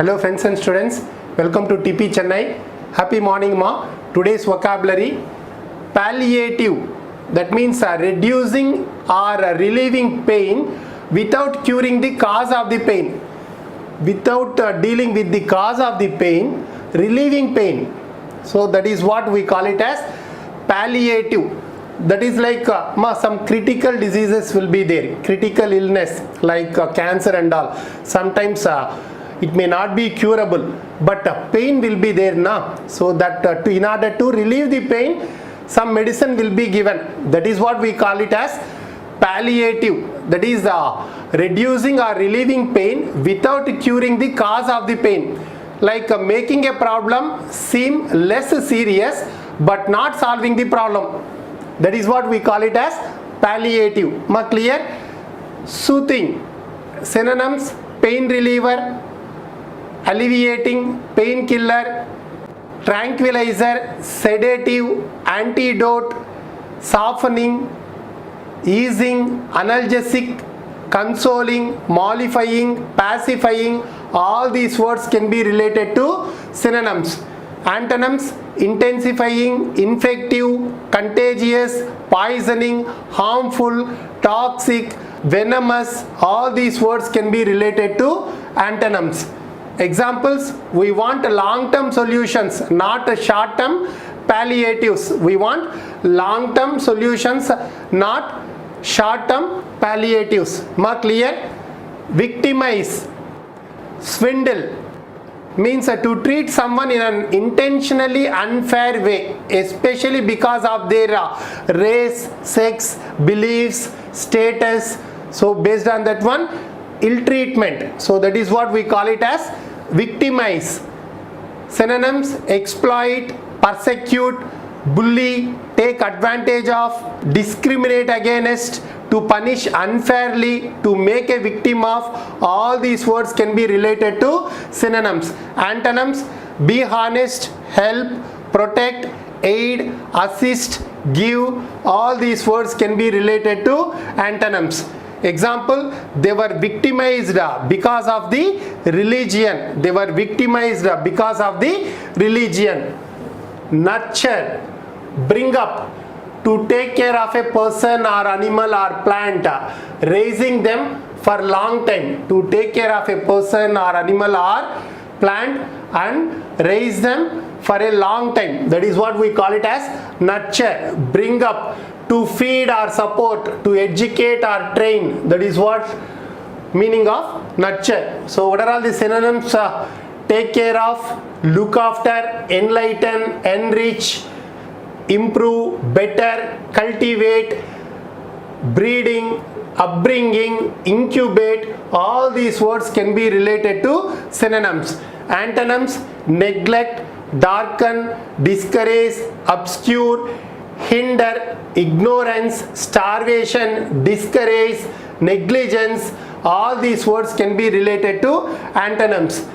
Hello friends and students, welcome to TP Chennai. Happy morning ma. Today's vocabulary, palliative. That means reducing or relieving pain without curing the cause of the pain. Without dealing with the cause of the pain, relieving pain. So that is what we call it as palliative. That is like some critical diseases will be there, critical illness like cancer and all. Sometimes it may not be curable, but pain will be there now. So that in order to relieve the pain, some medicine will be given. That is what we call it as palliative. That is reducing or relieving pain without curing the cause of the pain. Like making a problem seem less serious but not solving the problem. That is what we call it as palliative. Ma clear? Soothing. Synonyms: pain reliever, alleviating, painkiller, tranquilizer, sedative, antidote, softening, easing, analgesic, consoling, mollifying, pacifying. All these words can be related to synonyms. Antonyms: intensifying, infective, contagious, poisoning, harmful, toxic, venomous. All these words can be related to antonyms. Examples: we want long-term solutions, not short-term palliatives. We want long-term solutions, not short-term palliatives. Ma clear? Victimize, swindle means to treat someone in an intentionally unfair way, especially because of their race, sex, beliefs, status. So based on that one, ill treatment. So that is what we call it as victimize. Synonyms: exploit, persecute, bully, take advantage of, discriminate against, to punish unfairly, to make a victim of. All these words can be related to synonyms. Antonyms: be honest, help, protect, aid, assist, give. All these words can be related to antonyms. Example: they were victimized because of the religion. They were victimized because of the religion. Nurture, bring up, to take care of a person or animal or plant, raising them for long time. To take care of a person or animal or plant and raise them for a long time. That is what we call it as nurture. Bring up, to feed or support, to educate or train. That is what meaning of nurture. So what are all the synonyms? Take care of, look after, enlighten, enrich, improve, better, cultivate, breeding, upbringing, incubate. All these words can be related to synonyms. Antonyms: neglect, darken, discourage, obscure, hinder, ignorance, starvation, discourage, negligence. All these words can be related to antonyms.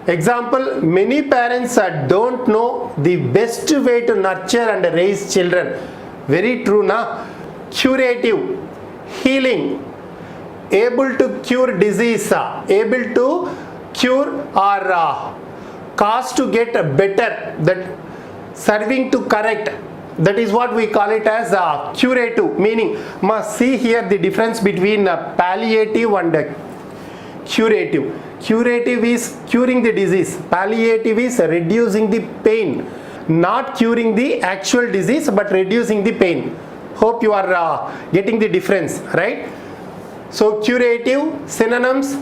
Example: many parents don't know the best way to nurture and raise children. Very true, na? Curative, healing, able to cure disease, able to cure or cause to get better, that serving to correct. That is what we call it as curative. Meaning, must see here the difference between palliative and curative. Curative is curing the disease. Palliative is reducing the pain. Not curing the actual disease but reducing the pain. Hope you are getting the difference, right? So curative, synonyms: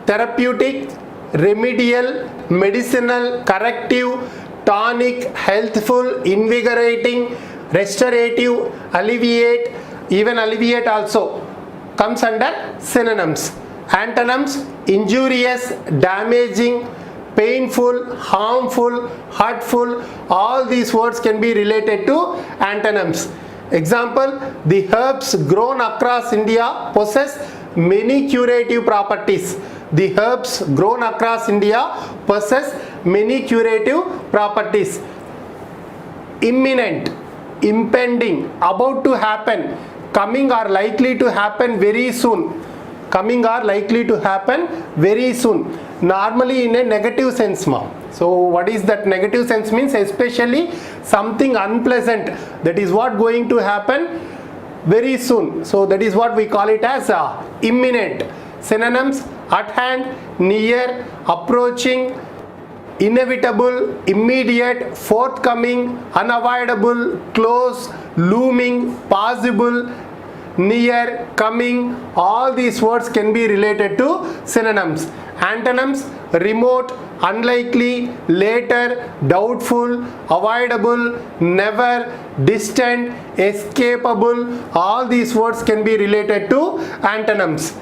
therapeutic, remedial, medicinal, corrective, tonic, healthful, invigorating, restorative, alleviate. Even alleviate also comes under synonyms. Antonyms: injurious, damaging, painful, harmful, hurtful. All these words can be related to antonyms. Example: the herbs grown across India possess many curative properties. The herbs grown across India possess many curative properties. Imminent, impending, about to happen, coming or likely to happen very soon. Coming or likely to happen very soon. normally in a negative sense, ma. So what is that negative sense means? Especially something unpleasant, that is what going to happen very soon. So that is what we call it as imminent. Synonyms: at hand, near, approaching, inevitable, immediate, forthcoming, unavoidable, close, looming, possible, near, coming. All these words can be related to synonyms. Antonyms: remote, unlikely, later, doubtful, avoidable, never, distant, escapable. All these words can be related to antonyms.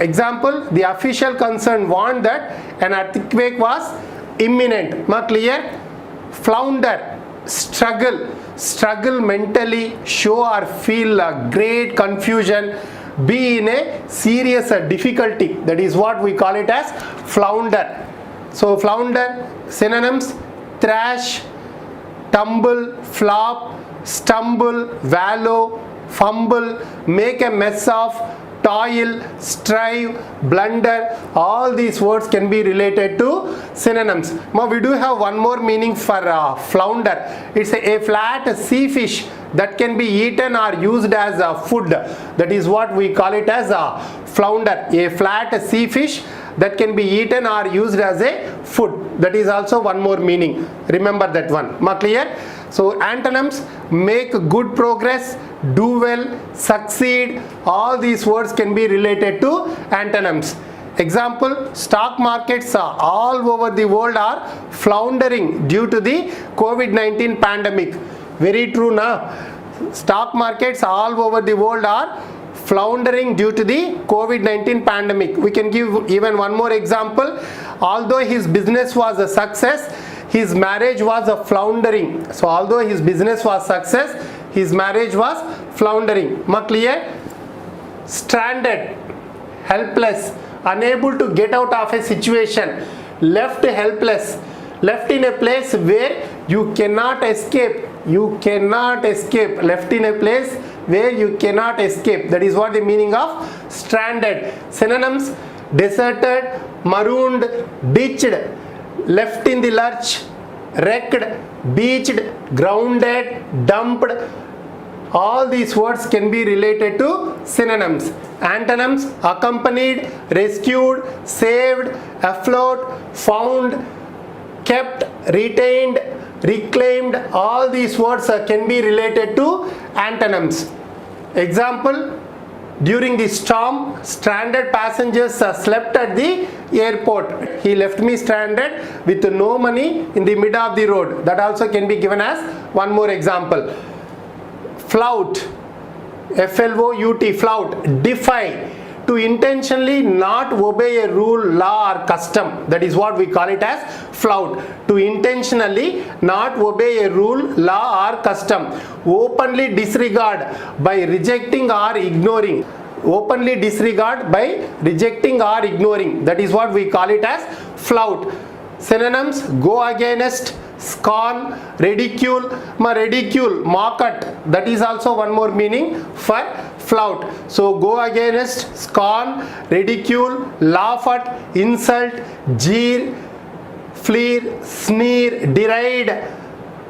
Example: the official concern warned that an earthquake was imminent. Ma clear? Flounder, struggle mentally, show or feel great confusion, be in a serious difficulty. That is what we call it as flounder. So flounder, synonyms: thrash, tumble, flop, stumble, wallow, fumble, make a mess of, toil, strive, blunder. All these words can be related to synonyms. Now we do have one more meaning for flounder. It's a flat sea fish that can be eaten or used as food. That is what we call it as flounder. A flat sea fish that can be eaten or used as a food. That is also one more meaning. Remember that one. Ma clear? So antonyms: make good progress, do well, succeed. All these words can be related to antonyms. Example: stock markets all over the world are floundering due to the COVID-19 pandemic. Very true, na? Stock markets all over the world are floundering due to the COVID-19 pandemic. We can give even one more example. Although his business was a success, his marriage was a floundering. So although his business was success, his marriage was floundering. Ma clear? Stranded, helpless, unable to get out of a situation, left helpless, left in a place where you cannot escape. You cannot escape. Left in a place where you cannot escape. That is what the meaning of stranded. Synonyms: deserted, marooned, ditched, left in the lurch, wrecked, beached, grounded, dumped. All these words can be related to synonyms. Antonyms: accompanied, rescued, saved, afloat, found, kept, retained, reclaimed. All these words can be related to antonyms. Example: during the storm, stranded passengers slept at the airport. He left me stranded with no money in the middle of the road. That also can be given as one more example. Flout, F-L-O-U-T, flout, defy, to intentionally not obey a rule, law or custom. That is what we call it as flout. To intentionally not obey a rule, law or custom. Openly disregard by rejecting or ignoring. Openly disregard by rejecting or ignoring. That is what we call it as flout. Synonyms: go against, scorn, ridicule. Ridicule, mock at. That is also one more meaning for flout. So go against, scorn, ridicule, laugh at, insult, jeer, fleer, sneer, deride,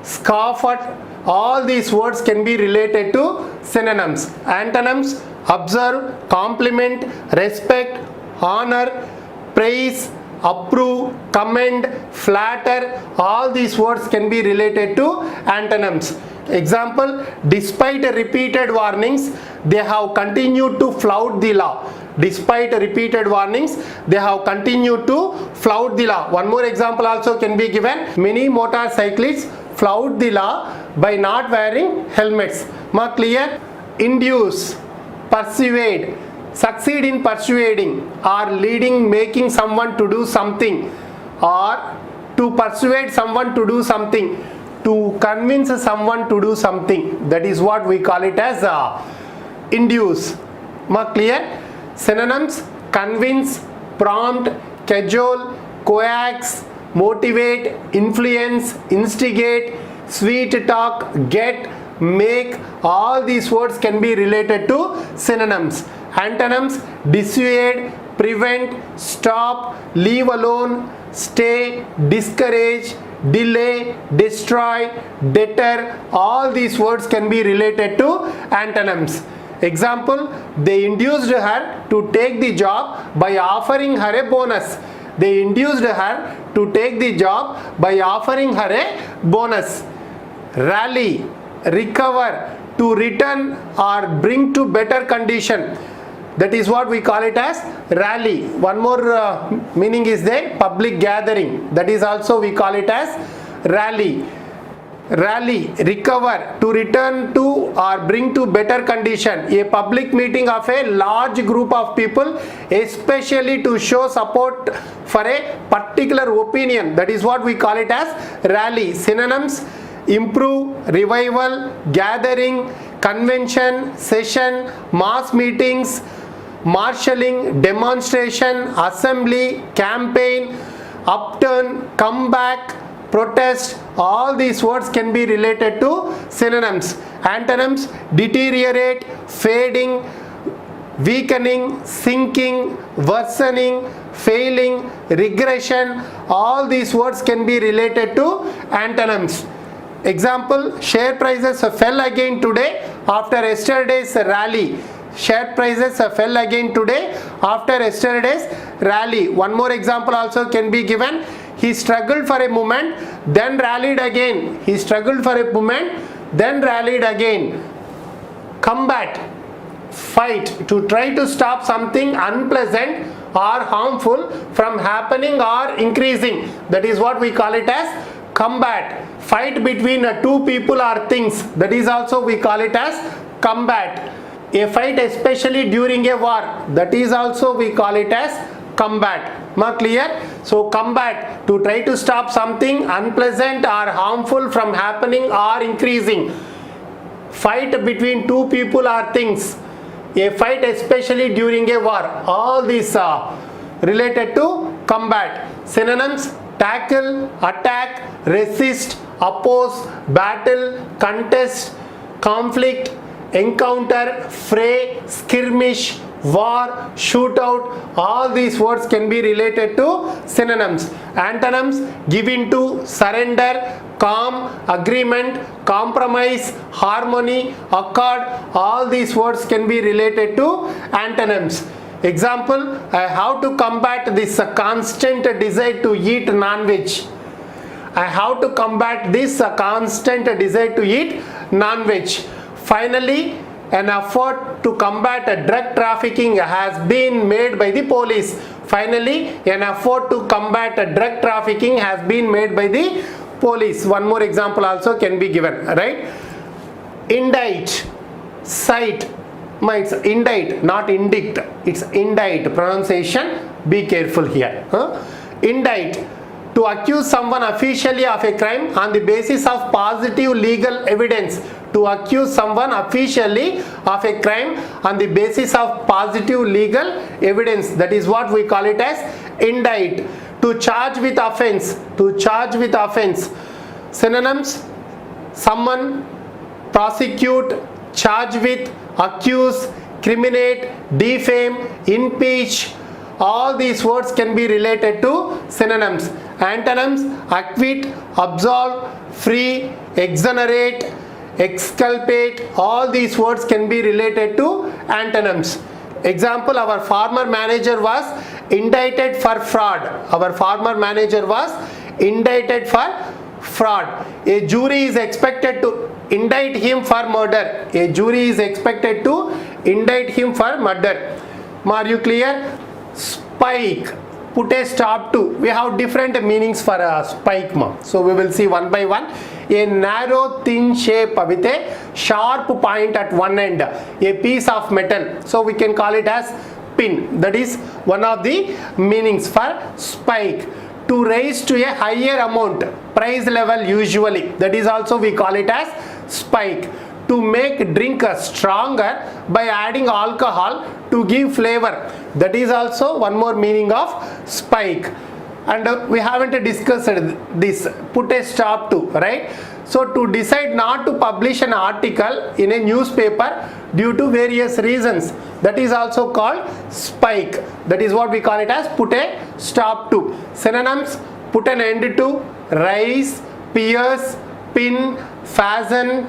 scoff at. All these words can be related to synonyms. Antonyms: observe, compliment, respect, honor, praise, approve, commend, flatter. All these words can be related to antonyms. Example: despite repeated warnings, they have continued to flout the law. Despite repeated warnings, they have continued to flout the law. One more example also can be given. Many motorcyclists flout the law by not wearing helmets. Ma clear? Induce, persuade, succeed in persuading or leading, making someone to do something, or to persuade someone to do something, to convince someone to do something. That is what we call it as induce. Ma clear? Synonyms: convince, prompt, cajole, coax, motivate, influence, instigate, sweet talk, get, make. All these words can be related to synonyms. Antonyms: dissuade, prevent, stop, leave alone, stay, discourage, delay, destroy, deter. All these words can be related to antonyms. Example, they induced her to take the job by offering her a bonus. They induced her to take the job by offering her a bonus. Rally, recover, to return or bring to better condition. That is what we call it as rally. One more meaning is there, public gathering. That is also we call it as rally. Rally, recover, to return to or bring to better condition. A public meeting of a large group of people, especially to show support for a particular opinion. That is what we call it as rally. Synonyms: improve, revival, gathering, convention, session, mass meetings, marshalling, demonstration, assembly, campaign, upturn, comeback, protest. All these words can be related to synonyms. Antonyms: deteriorate, fading, weakening, sinking, worsening, failing, regression. All these words can be related to antonyms. Example, share prices fell again today after yesterday's rally. Share prices fell again today after yesterday's rally. One more example also can be given. He struggled for a moment, then rallied again. He struggled for a moment, then rallied again. Combat, fight, to try to stop something unpleasant or harmful from happening or increasing. That is what we call it as combat. Fight between two people or things. That is also we call it as combat. A fight especially during a war. That is also we call it as combat. Clear? So combat, to try to stop something unpleasant or harmful from happening or increasing. Fight between two people or things. A fight especially during a war. All these are related to combat. Synonyms: tackle, attack, resist, oppose, battle, contest, conflict, encounter, fray, skirmish, war, shootout. All these words can be related to synonyms. Antonyms: give in to, surrender, calm, agreement, compromise, harmony, accord. All these words can be related to antonyms. Example, how to combat this constant desire to eat non-veg. I have to combat this constant desire to eat non-veg. Finally, an effort to combat drug trafficking has been made by the police. Finally, an effort to combat drug trafficking has been made by the police. One more example also can be given, right? Indict, cite. It's indict, not indict. It's indict. Pronunciation, be careful here. Indict, to accuse someone officially of a crime on the basis of positive legal evidence. To accuse someone officially of a crime on the basis of positive legal evidence. That is what we call it as indict. To charge with offense. To charge with offense. Synonyms: summon, prosecute, charge with, accuse, criminate, defame, impeach. All these words can be related to synonyms. Antonyms: acquit, absolve, free, exonerate, exculpate. All these words can be related to antonyms. Example, our former manager was indicted for fraud. Our former manager was indicted for fraud. A jury is expected to indict him for murder. A jury is expected to indict him for murder. Are you clear? Spike, put a stop to. We have different meanings for a spike. So we will see one by one. A narrow thin shape with a sharp point at one end, a piece of metal. So we can call it as pin. That is one of the meanings for spike. To raise to a higher amount, price level usually. That is also we call it as spike. To make drink stronger by adding alcohol to give flavor. That is also one more meaning of spike. And we haven't discussed this, put a stop to, right? So to decide not to publish an article in a newspaper due to various reasons. That is also called spike. That is what we call it as put a stop to. Synonyms: put an end to, rise, pierce, pin, fasten,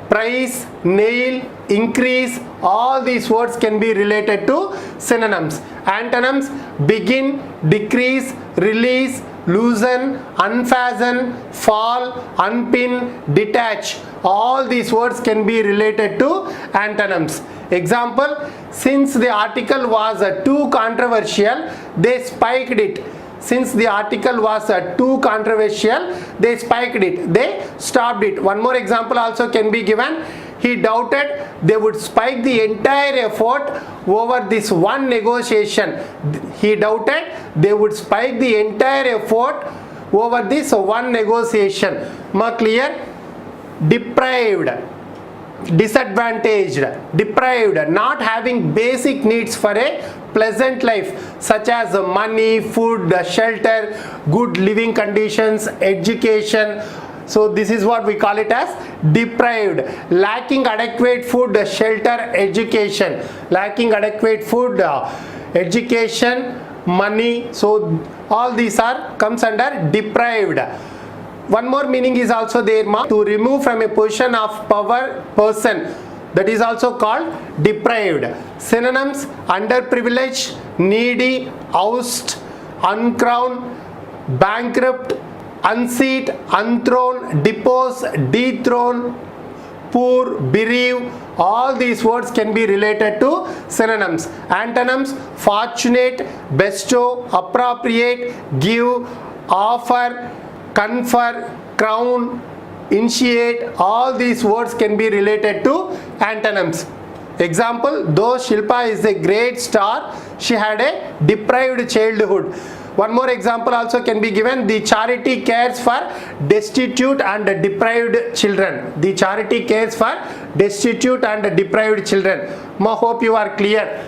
price, nail, increase. All these words can be related to synonyms. Antonyms: begin, decrease, release, loosen, unfasten, fall, unpin, detach. All these words can be related to antonyms. Example: since the article was too controversial, they spiked it. Since the article was too controversial, they spiked it, they stopped it. One more example also can be given. He doubted they would spike the entire effort over this one negotiation. He doubted they would spike the entire effort over this one negotiation. Clear? Deprived, disadvantaged, deprived, not having basic needs for a pleasant life such as money, food, shelter, good living conditions, education. So this is what we call it as deprived. Lacking adequate food, shelter, education. Lacking adequate food, education, money. So all these comes under deprived. One more meaning is also there, to remove from a position of power person. That is also called deprived. Synonyms: underprivileged, needy, oust, uncrowned, bankrupt, unseat, unthrown, depose, dethrone, poor, bereave. All these words can be related to synonyms. Antonyms: fortunate, bestow, appropriate, give, offer, confer, crown, initiate. All these words can be related to antonyms. Example: though Shilpa is a great star, she had a deprived childhood. One more example also can be given. The charity cares for destitute and deprived children. The charity cares for destitute and deprived children. Hope you are clear.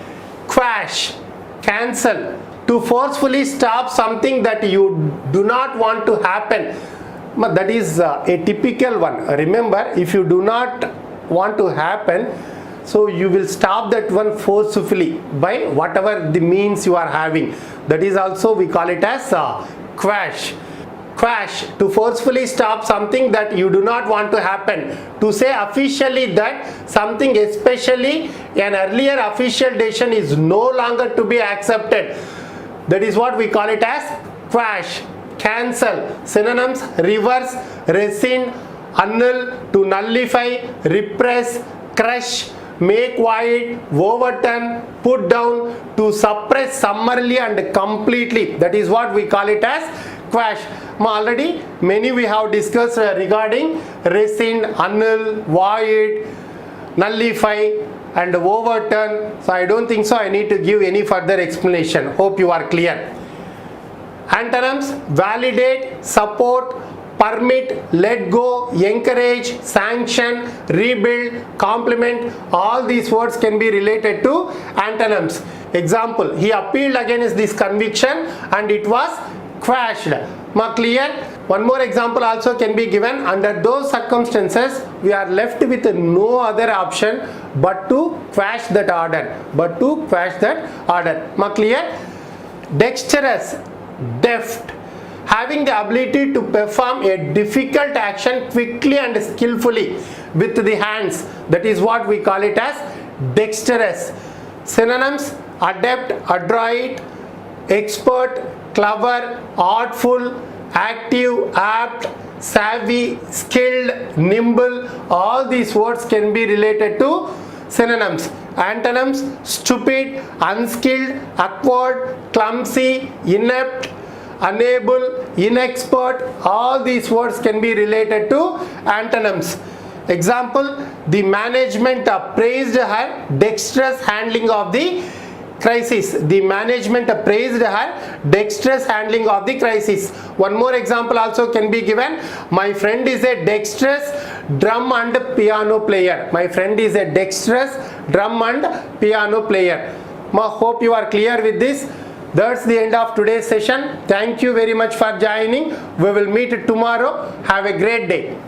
Quash, cancel, to forcefully stop something that you do not want to happen. That is a typical one. Remember, if you do not want to happen, so you will stop that one forcefully by whatever the means you are having. That is also we call it as quash. Quash, to forcefully stop something that you do not want to happen. To say officially that something, especially an earlier official decision, is no longer to be accepted. That is what we call it as quash. Cancel. Synonyms: reverse, rescind, annul, to nullify, repress, crush, make void, overturn, put down, to suppress summarily and completely. That is what we call it as quash. Already many we have discussed regarding rescind, annul, void, nullify and overturn. So I don't think so I need to give any further explanation. Hope you are clear. Antonyms: validate, support, permit, let go, encourage, sanction, rebuild, complement. All these words can be related to antonyms. Example: he appealed against this conviction and it was quashed. Clear? One more example also can be given. Under those circumstances, we are left with no other option but to quash that order. Clear? Dexterous, deft, having the ability to perform a difficult action quickly and skillfully with the hands. That is what we call it as dexterous. Synonyms: adept, adroit, expert, clever, artful, active, apt, savvy, skilled, nimble. All these words can be related to synonyms. Antonyms: stupid, unskilled, awkward, clumsy, inept, unable, inexpert. All these words can be related to antonyms. Example: the management praised her dexterous handling of the crisis. The management praised her dexterous handling of the crisis. One more example also can be given. My friend is a dexterous drum and piano player. My friend is a dexterous drum and piano player. Hope you are clear with this. That's the end of today's session. Thank you very much for joining. We will meet tomorrow. Have a great day.